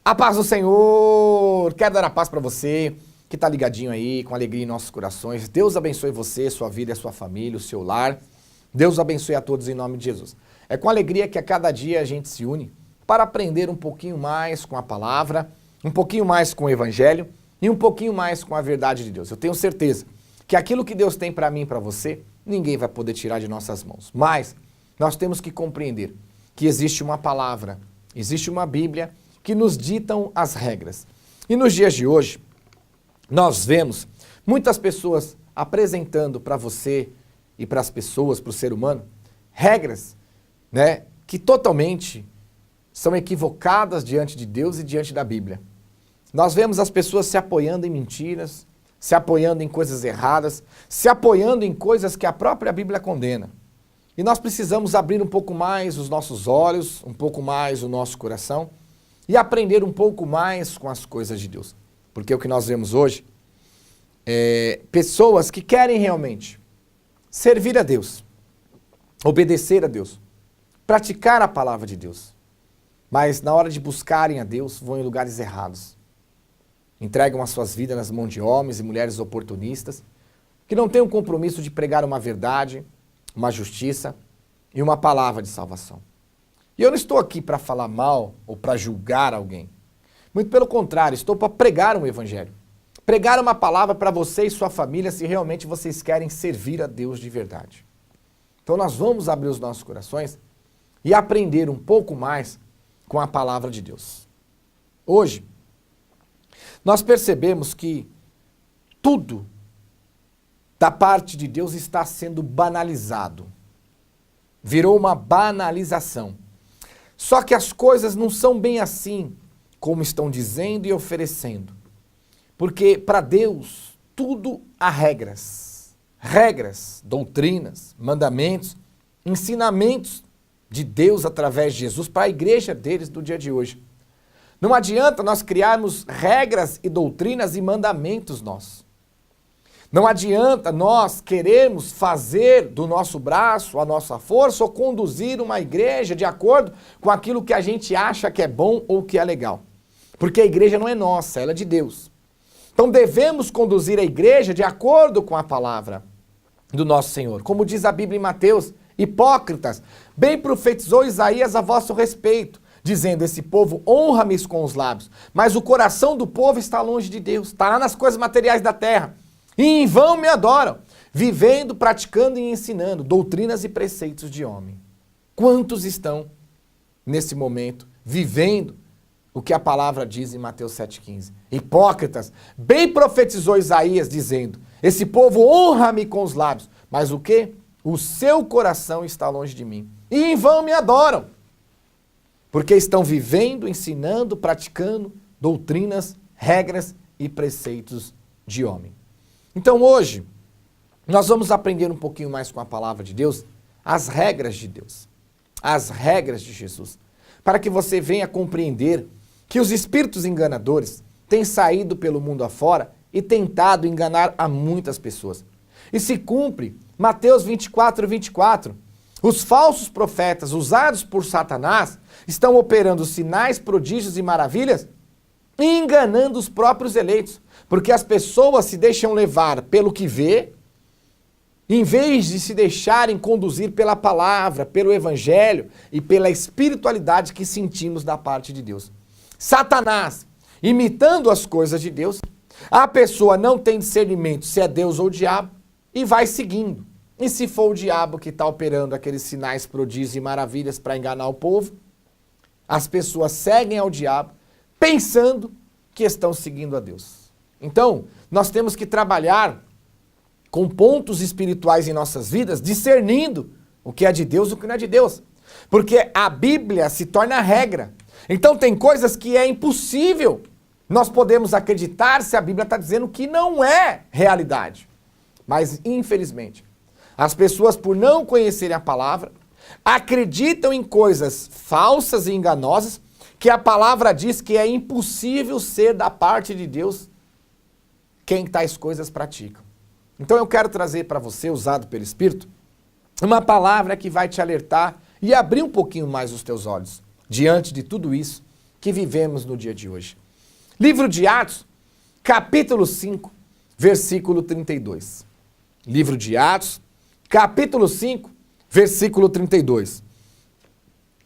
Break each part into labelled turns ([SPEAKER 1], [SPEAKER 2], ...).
[SPEAKER 1] A paz do Senhor! Quero dar a paz para você que está ligadinho aí, com alegria em nossos corações. Deus abençoe você, sua vida, sua família, o seu lar. Deus abençoe a todos em nome de Jesus. É com alegria que a cada dia a gente se une para aprender um pouquinho mais com a palavra, um pouquinho mais com o evangelho e um pouquinho mais com a verdade de Deus. Eu tenho certeza que aquilo que Deus tem para mim e para você, ninguém vai poder tirar de nossas mãos. Mas nós temos que compreender que existe uma palavra, existe uma Bíblia que nos ditam as regras. E nos dias de hoje, nós vemos muitas pessoas apresentando para você e para as pessoas, para o ser humano, regras, né, que totalmente são equivocadas diante de Deus e diante da Bíblia. Nós vemos as pessoas se apoiando em mentiras, se apoiando em coisas erradas, se apoiando em coisas que a própria Bíblia condena. E nós precisamos abrir um pouco mais os nossos olhos, um pouco mais o nosso coração e aprender um pouco mais com as coisas de Deus. Porque o que nós vemos hoje é pessoas que querem realmente servir a Deus, obedecer a Deus, praticar a palavra de Deus. Mas na hora de buscarem a Deus, vão em lugares errados. Entregam as suas vidas nas mãos de homens e mulheres oportunistas, que não têm o compromisso de pregar uma verdade, uma justiça e uma palavra de salvação. E eu não estou aqui para falar mal ou para julgar alguém. Muito pelo contrário, estou para pregar um evangelho. Pregar uma palavra para você e sua família se realmente vocês querem servir a Deus de verdade. Então nós vamos abrir os nossos corações e aprender um pouco mais com a palavra de Deus. Hoje, nós percebemos que tudo da parte de Deus está sendo banalizado. Virou uma banalização. Só que as coisas não são bem assim como estão dizendo e oferecendo. Porque para Deus tudo há regras. Regras, doutrinas, mandamentos, ensinamentos de Deus através de Jesus para a igreja deles do dia de hoje. Não adianta nós criarmos regras e doutrinas e mandamentos nossos. Não adianta nós querermos fazer do nosso braço a nossa força ou conduzir uma igreja de acordo com aquilo que a gente acha que é bom ou que é legal. Porque a igreja não é nossa, ela é de Deus. Então devemos conduzir a igreja de acordo com a palavra do nosso Senhor. Como diz a Bíblia em Mateus, hipócritas, bem profetizou Isaías a vosso respeito, dizendo, esse povo honra-me com os lábios, mas o coração do povo está longe de Deus, está lá nas coisas materiais da terra. E em vão me adoram, vivendo, praticando e ensinando doutrinas e preceitos de homem. Quantos estão, nesse momento, vivendo o que a palavra diz em Mateus 7,15? Hipócritas, bem profetizou Isaías, dizendo, esse povo honra-me com os lábios, mas o quê? O seu coração está longe de mim. E em vão me adoram, porque estão vivendo, ensinando, praticando doutrinas, regras e preceitos de homem. Então hoje, nós vamos aprender um pouquinho mais com a palavra de Deus, as regras de Deus, as regras de Jesus, para que você venha compreender que os espíritos enganadores têm saído pelo mundo afora e tentado enganar a muitas pessoas. E se cumpre Mateus 24:24, os falsos profetas usados por Satanás estão operando sinais, prodígios e maravilhas e enganando os próprios eleitos. Porque as pessoas se deixam levar pelo que vê, em vez de se deixarem conduzir pela palavra, pelo evangelho e pela espiritualidade que sentimos da parte de Deus. Satanás, imitando as coisas de Deus, a pessoa não tem discernimento se é Deus ou o diabo e vai seguindo. E se for o diabo que está operando aqueles sinais, prodígios e maravilhas para enganar o povo, as pessoas seguem ao diabo pensando que estão seguindo a Deus. Então, nós temos que trabalhar com pontos espirituais em nossas vidas, discernindo o que é de Deus e o que não é de Deus. Porque a Bíblia se torna regra. Então, tem coisas que é impossível nós podemos acreditar se a Bíblia está dizendo que não é realidade. Mas, infelizmente, as pessoas, por não conhecerem a palavra, acreditam em coisas falsas e enganosas que a palavra diz que é impossível ser da parte de Deus quem tais coisas praticam. Então eu quero trazer para você, usado pelo Espírito, uma palavra que vai te alertar e abrir um pouquinho mais os teus olhos diante de tudo isso que vivemos no dia de hoje. Livro de Atos, capítulo 5, versículo 32. Livro de Atos, capítulo 5, versículo 32.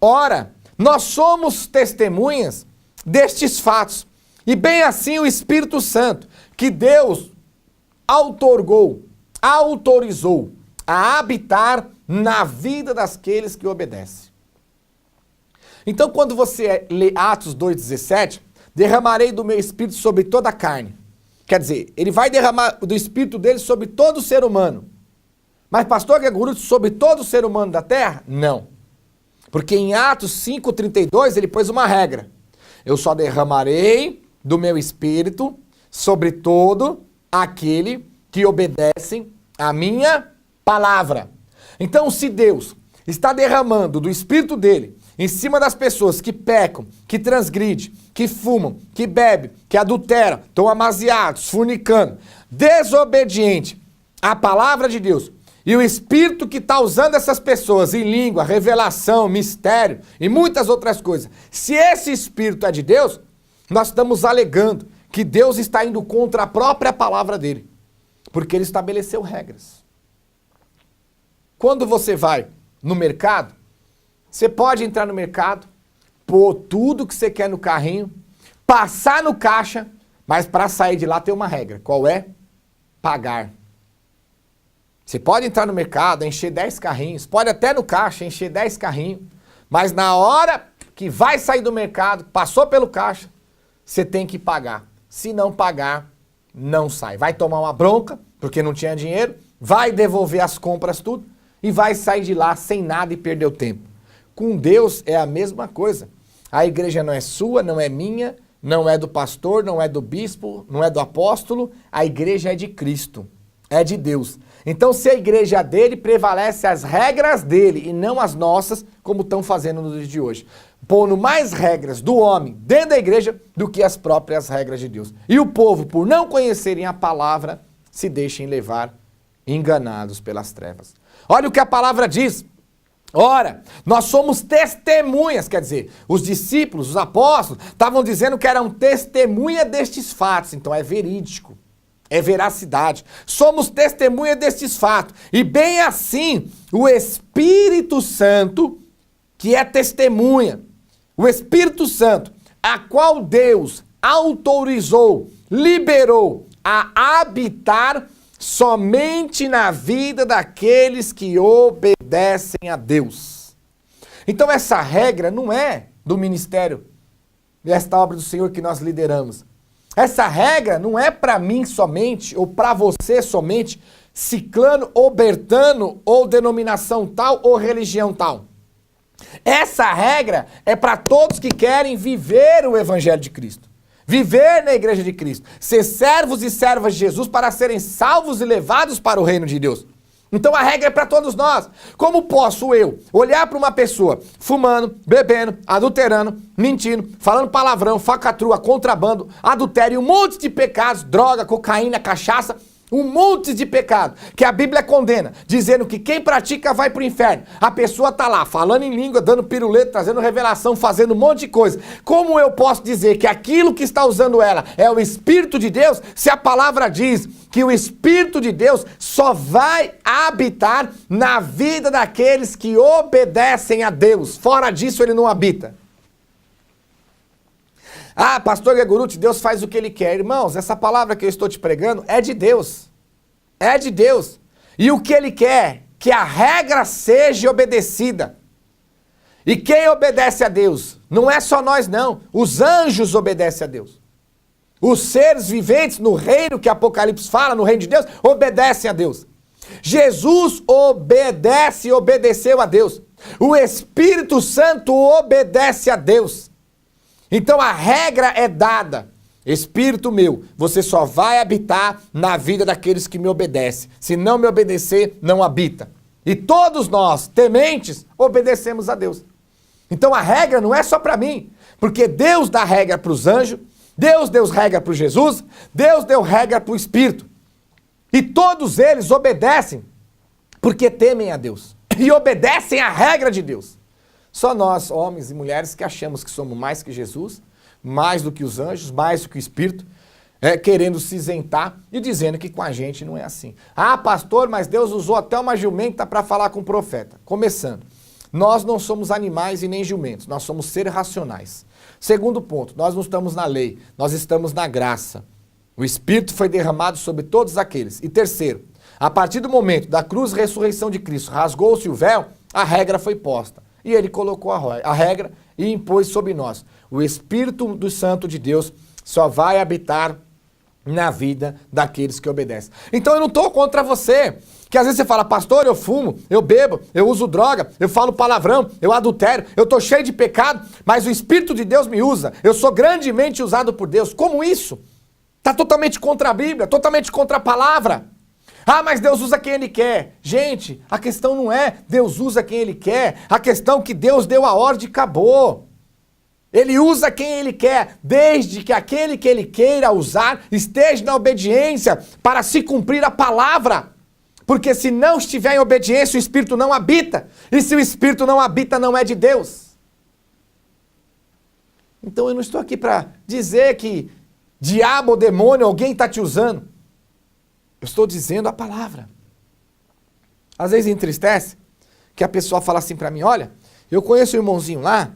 [SPEAKER 1] Ora, nós somos testemunhas destes fatos, e bem assim o Espírito Santo, que Deus autorizou a habitar na vida daqueles que obedecem. Então, quando você lê Atos 2,17, derramarei do meu Espírito sobre toda a carne. Quer dizer, ele vai derramar do Espírito dele sobre todo o ser humano. Mas, pastor Gregoruti, sobre todo o ser humano da terra? Não. Porque em Atos 5,32 ele pôs uma regra. Eu só derramarei do meu Espírito sobre todo aquele que obedece a minha palavra. Então, se Deus está derramando do Espírito dele em cima das pessoas que pecam, que transgridem, que fumam, que bebem, que adulteram, estão amaziados, fornicando, desobediente à palavra de Deus, e o Espírito que está usando essas pessoas em língua, revelação, mistério e muitas outras coisas, se esse Espírito é de Deus, nós estamos alegando que Deus está indo contra a própria palavra dele, porque ele estabeleceu regras. Quando você vai no mercado, você pode entrar no mercado, pôr tudo que você quer no carrinho, passar no caixa, mas para sair de lá tem uma regra. Qual é? Pagar. Você pode entrar no mercado, encher 10 carrinhos, pode até no caixa encher 10 carrinhos, mas na hora que vai sair do mercado, passou pelo caixa, você tem que pagar. Se não pagar, não sai. Vai tomar uma bronca, porque não tinha dinheiro, vai devolver as compras tudo e vai sair de lá sem nada e perdeu tempo. Com Deus é a mesma coisa. A igreja não é sua, não é minha, não é do pastor, não é do bispo, não é do apóstolo. A igreja é de Cristo, é de Deus. Então, se a igreja é dele, prevalece as regras dele e não as nossas, como estão fazendo no dia de hoje. Pondo mais regras do homem dentro da igreja do que as próprias regras de Deus. E o povo, por não conhecerem a palavra, se deixem levar enganados pelas trevas. Olha o que a palavra diz. Ora, nós somos testemunhas, quer dizer, os discípulos, os apóstolos, estavam dizendo que eram testemunha destes fatos, então é verídico, é veracidade. Somos testemunha destes fatos, e bem assim, o Espírito Santo, que é testemunha, o Espírito Santo, a qual Deus autorizou, liberou a habitar somente na vida daqueles que obedecem a Deus. Então essa regra não é do ministério, desta obra do Senhor que nós lideramos. Essa regra não é para mim somente, ou para você somente, ciclano ou bertano, ou denominação tal, ou religião tal. Essa regra é para todos que querem viver o Evangelho de Cristo. Viver na igreja de Cristo, ser servos e servas de Jesus para serem salvos e levados para o reino de Deus. Então a regra é para todos nós. Como posso eu olhar para uma pessoa fumando, bebendo, adulterando, mentindo, falando palavrão, falcatrua, contrabando, adultério, um monte de pecados, droga, cocaína, cachaça, um monte de pecado que a Bíblia condena, dizendo que quem pratica vai para o inferno. A pessoa tá lá falando em língua, dando piruleta, trazendo revelação, fazendo um monte de coisa. Como eu posso dizer que aquilo que está usando ela é o Espírito de Deus, se a palavra diz que o Espírito de Deus só vai habitar na vida daqueles que obedecem a Deus? Fora disso ele não habita. Ah, pastor Gregoruti, Deus faz o que ele quer. Irmãos, essa palavra que eu estou te pregando é de Deus. É de Deus. E o que ele quer? Que a regra seja obedecida. E quem obedece a Deus? Não é só nós não. Os anjos obedecem a Deus. Os seres viventes no reino que Apocalipse fala, no reino de Deus, obedecem a Deus. Jesus obedece e obedeceu a Deus. O Espírito Santo obedece a Deus. Então a regra é dada. Espírito meu, você só vai habitar na vida daqueles que me obedecem. Se não me obedecer, não habita. E todos nós, tementes, obedecemos a Deus. Então a regra não é só para mim, porque Deus dá regra para os anjos, Deus deu regra para Jesus, Deus deu regra para o Espírito. E todos eles obedecem porque temem a Deus. E obedecem a regra de Deus. Só nós, homens e mulheres, que achamos que somos mais que Jesus, mais do que os anjos, mais do que o Espírito, querendo se isentar e dizendo que com a gente não é assim. Ah, pastor, mas Deus usou até uma jumenta para falar com o profeta. Começando, nós não somos animais e nem jumentos, nós somos seres racionais. Segundo ponto, nós não estamos na lei, nós estamos na graça. O Espírito foi derramado sobre todos aqueles. E terceiro, a partir do momento da cruz e ressurreição de Cristo, rasgou-se o véu, a regra foi posta. E ele colocou a regra e impôs sobre nós. O Espírito do Santo de Deus só vai habitar na vida daqueles que obedecem. Então eu não estou contra você, que às vezes você fala, pastor, eu fumo, eu bebo, eu uso droga, eu falo palavrão, eu adultério, eu estou cheio de pecado, mas o Espírito de Deus me usa, eu sou grandemente usado por Deus. Como isso? Está totalmente contra a Bíblia, totalmente contra a palavra. Ah, mas Deus usa quem Ele quer. Gente, a questão não é Deus usa quem Ele quer, a questão é que Deus deu a ordem e acabou. Ele usa quem Ele quer, desde que aquele que Ele queira usar esteja na obediência para se cumprir a palavra. Porque se não estiver em obediência, o Espírito não habita. E se o Espírito não habita, não é de Deus. Então eu não estou aqui para dizer que diabo ou demônio, alguém está te usando. Eu estou dizendo a palavra. Às vezes entristece que a pessoa fala assim para mim, olha, eu conheço um irmãozinho lá,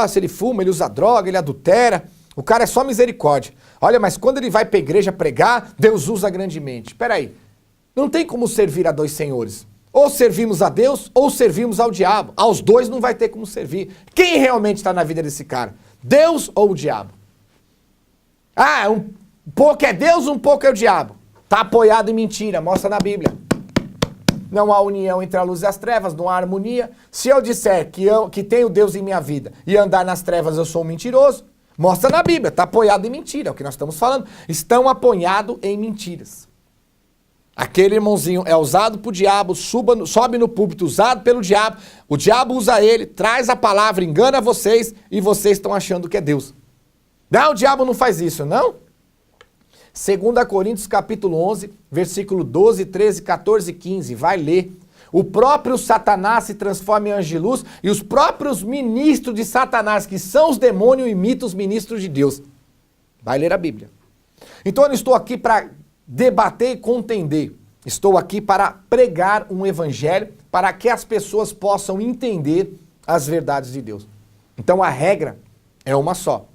[SPEAKER 1] se ele fuma, ele usa droga, ele adultera, o cara é só misericórdia. Olha, mas quando ele vai para a igreja pregar, Deus usa grandemente. Espera aí, não tem como servir a dois senhores. Ou servimos a Deus, ou servimos ao diabo. Aos dois não vai ter como servir. Quem realmente está na vida desse cara? Deus ou o diabo? Um pouco é Deus, um pouco é o diabo. Está apoiado em mentira, mostra na Bíblia. Não há união entre a luz e as trevas, não há harmonia. Se eu disser que tenho Deus em minha vida e andar nas trevas eu sou um mentiroso, mostra na Bíblia, está apoiado em mentira, é o que nós estamos falando. Estão apoiados em mentiras. Aquele irmãozinho é usado por diabo, sobe no púlpito, usado pelo diabo, o diabo usa ele, traz a palavra, engana vocês e vocês estão achando que é Deus. Não, o diabo não faz isso, não? 2 Coríntios capítulo 11, versículo 12, 13, 14 e 15, vai ler. O próprio Satanás se transforma em anjo de luz e os próprios ministros de Satanás, que são os demônios, imitam os ministros de Deus. Vai ler a Bíblia. Então eu não estou aqui para debater e contender. Estou aqui para pregar um evangelho para que as pessoas possam entender as verdades de Deus. Então a regra é uma só.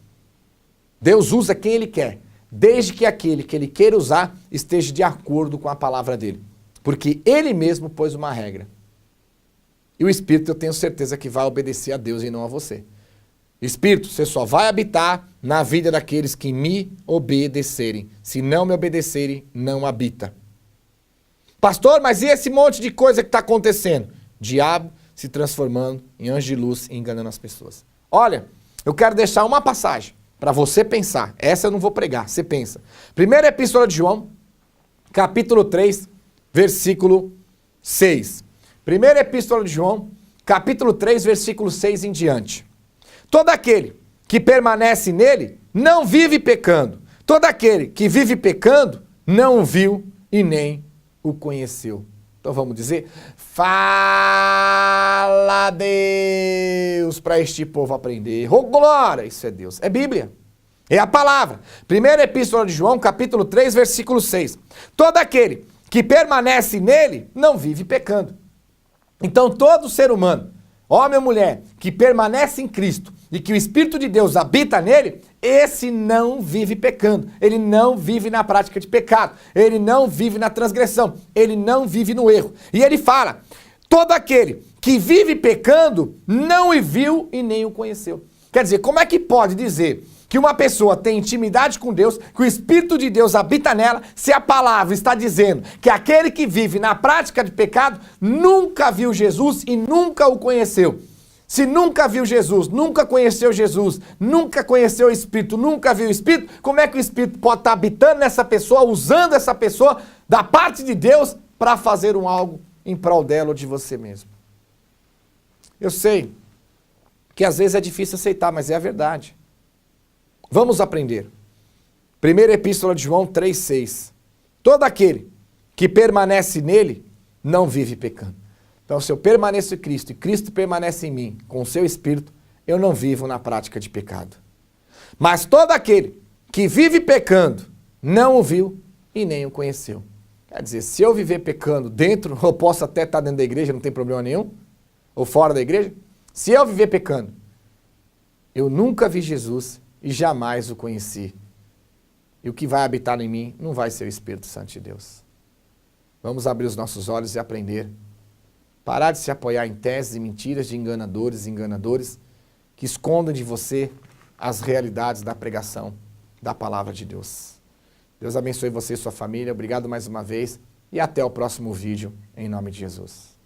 [SPEAKER 1] Deus usa quem Ele quer, desde que aquele que Ele queira usar esteja de acordo com a palavra dEle. Porque Ele mesmo pôs uma regra. E o Espírito eu tenho certeza que vai obedecer a Deus e não a você. Espírito, você só vai habitar na vida daqueles que me obedecerem. Se não me obedecerem, não habita. Pastor, mas e esse monte de coisa que está acontecendo? Diabo se transformando em anjo de luz e enganando as pessoas. Olha, eu quero deixar uma passagem para você pensar. Essa eu não vou pregar, você pensa. Primeira Epístola de João, capítulo 3, versículo 6. Primeira Epístola de João, capítulo 3, versículo 6 em diante. Todo aquele que permanece nele não vive pecando. Todo aquele que vive pecando não o viu e nem o conheceu. Então vamos dizer, fala Deus para este povo aprender. Oh glória, isso é Deus, é Bíblia, é a palavra. Primeira Epístola de João, capítulo 3, versículo 6. Todo aquele que permanece nele não vive pecando. Então todo ser humano, homem ou mulher, que permanece em Cristo e que o Espírito de Deus habita nele, esse não vive pecando, ele não vive na prática de pecado, ele não vive na transgressão, ele não vive no erro. E ele fala, todo aquele que vive pecando não o viu e nem o conheceu. Quer dizer, como é que pode dizer que uma pessoa tem intimidade com Deus, que o Espírito de Deus habita nela, se a palavra está dizendo que aquele que vive na prática de pecado nunca viu Jesus e nunca o conheceu? Se nunca viu Jesus, nunca conheceu Jesus, nunca conheceu o Espírito, nunca viu o Espírito, como é que o Espírito pode estar habitando nessa pessoa, usando essa pessoa da parte de Deus para fazer algo em prol dela ou de você mesmo? Eu sei que às vezes é difícil aceitar, mas é a verdade. Vamos aprender. Primeira Epístola de João 3,6. Todo aquele que permanece nele não vive pecando. Então, se eu permaneço em Cristo e Cristo permanece em mim, com o seu Espírito, eu não vivo na prática de pecado. Mas todo aquele que vive pecando não o viu e nem o conheceu. Quer dizer, se eu viver pecando dentro, eu posso até estar dentro da igreja, não tem problema nenhum, ou fora da igreja. Se eu viver pecando, eu nunca vi Jesus e jamais o conheci. E o que vai habitar em mim não vai ser o Espírito Santo de Deus. Vamos abrir os nossos olhos e aprender. Parar de se apoiar em teses e mentiras de enganadores e enganadores que escondem de você as realidades da pregação da palavra de Deus. Deus abençoe você e sua família. Obrigado mais uma vez e até o próximo vídeo, em nome de Jesus.